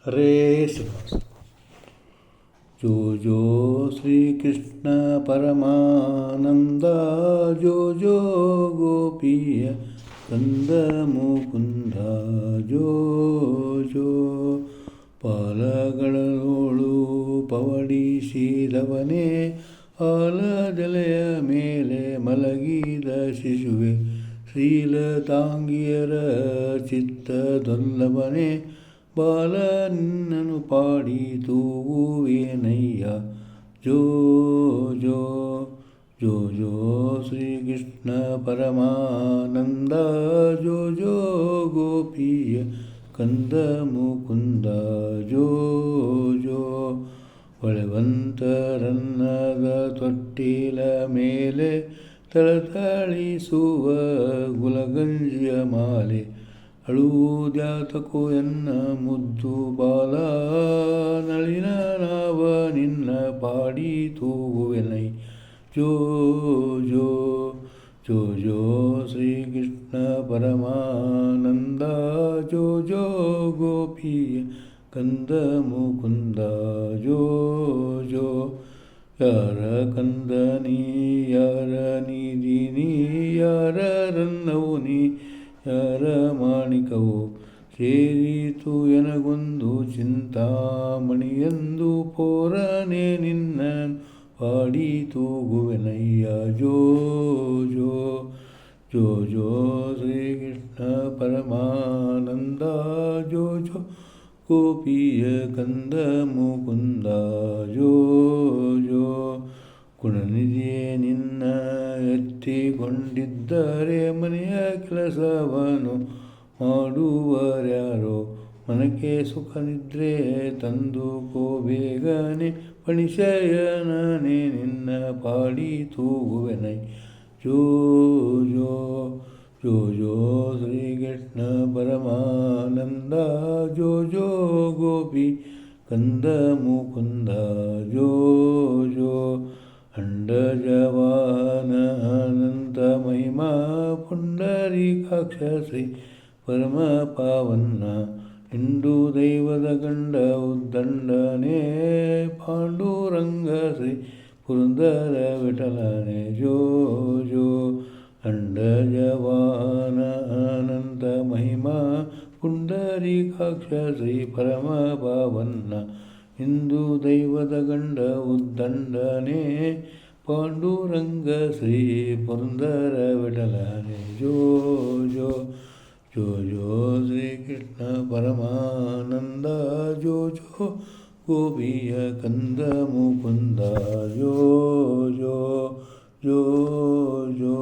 ಹರೇ ಶ್ರೀನಿವಾಸ. ಜೋ ಜೋ ಶ್ರೀಕೃಷ್ಣ ಪರಮಾನಂದ, ಜೋ ಜೋ ಗೋಪಿಯ ಕಂದ ಮುಕುಂದ, ಜೋ ಜೋ ಪಾಲಗಳೋಳು ಪವಡಿಸಿದವನೇ, ಆಲದೆಲೆಯ ಮೇಲೆ ಮಲಗಿದ ಶಿಶುವೆ, ಶ್ರೀಲತಾಂಗಿಯರ ಚಿತ್ತದೊಲ್ಲವನೇ, ಬಾಲ ನಿನ್ನನು ಪಾಡಿ ತೂಗುವೆನಯ್ಯ. ಜೋ ಜೋ ಜೋ ಜೋ ಶ್ರೀಕೃಷ್ಣ ಪರಮಾನಂದ, ಜೋ ಜೋ ಗೋಪಿಯ ಕಂದ ಮುಕುಂದ, ಜೋ ಜೋ ಹೊಳೆವಂತರನ್ನದ ತೊಟ್ಟಿಲ ಮೇಲೆ ತಳತಳಿಸುವ ಗುಲಗಂಜಿಯ ಮಾಲೆ, ಅಳುವುದ್ಯಾತಕೋ ಎನ್ನ ಮುದ್ದು ಬಾಲ, ನಳಿನ ನಾವ ನಿನ್ನ ಪಾಡಿ ತೂಗುವೆನೈ. ಜೋ ಜೋ ಜೋ ಜೋ ಶ್ರೀಕೃಷ್ಣ ಪರಮಾನಂದ, ಜೋ ಜೋ ಗೋಪಿಯ ಕಂದ ಮುಕುಂದ, ಜೋ ಜೋ ಯಾರ ಕಂದ ನೀ, ಯಾರ ನಿಧಿ ನೀ, ಯಾರ ರನ್ನವು ನೀ, ಯಾರ ಮಾಣಿಕವು, ಸೇರಿತು ಎನಗೊಂದು ಚಿಂತಾಮಣಿಯೆಂದು, ಪೋರನೆ ನಿನ್ನ ಪಾಡಿ ತೂಗುವೆನಯ್ಯ. ಜೋ ಜೋ ಜೋ ಜೋ ಶ್ರೀಕೃಷ್ಣ ಪರಮಾನಂದ, ಜೋ ಜೋ ಗೋಪಿಯ ಕಂದ ಮುಕುಂದ, ಜೋ ಜೋ ಗುಣನಿಧಿಯೇ ನಿನ್ನ ಎತ್ತಿಕೊಂಡಿದ್ದರೆ, ಮನೆಯ ಕೆಲಸವನ್ನು ಮಾಡುವರ್ಯಾರೋ, ಮನಕ್ಕೆ ಸುಖ ನಿದ್ರೆ ತಂದು ಕೋ ಬೇಗನೆ, ಪಣಿಶಯನನೆ ನಿನ್ನ ಪಾಡಿ ತೂಗುವೆನೈ. ಜೋ ಜೋ ಜೋ ಜೋ ಶ್ರೀಕೃಷ್ಣ ಪರಮಾನಂದ, ಜೋ ಜೋ ಗೋಪಿ ಕಂದ ಮುಕುಂದ, ಜೋ ಜೋ ಅಂಡಜವಾನ ಅನಂತ ಮಹಿಮಾ, ಪುಂಡರೀಕಾಕ್ಷ ಶ್ರೀ ಪರಮ ಪಾವನ್ನ, ಹಿಂದೂ ದೈವದ ಗಂಡ ಉದ್ದಂಡನೆ, ಪಾಂಡುರಂಗ ಶ್ರೀ ಪುರಂದರ ವಿಠಲನೆ. ಜೋ ಜೋ ಅಂಡಜವಾನ ಅನಂತ ಮಹಿಮಾ, ಪುಂಡರೀಕಾಕ್ಷ ಶ್ರೀ ಪರಮ ಪಾವನ್ನ, ಹಿಂದೂ ದೈವದ ಗಂಡ ಉದ್ದಂಡನೆ, ಪಾಂಡುರಂಗ ಶ್ರೀ ಪುರಂದರ ವಿಠಲನೆ. ಜೋ ಜೋ ಜೋ ಜೋ ಶ್ರೀಕೃಷ್ಣ ಪರಮಾನಂದ, ಜೋ ಜೋ ಗೋಪಿಯ ಕಂದ ಮುಕುಂದ, ಜೋ ಜೋ ಜೋ ಜೋ.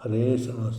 ಹರೇ ಶ್ರೀನಿವಾಸ.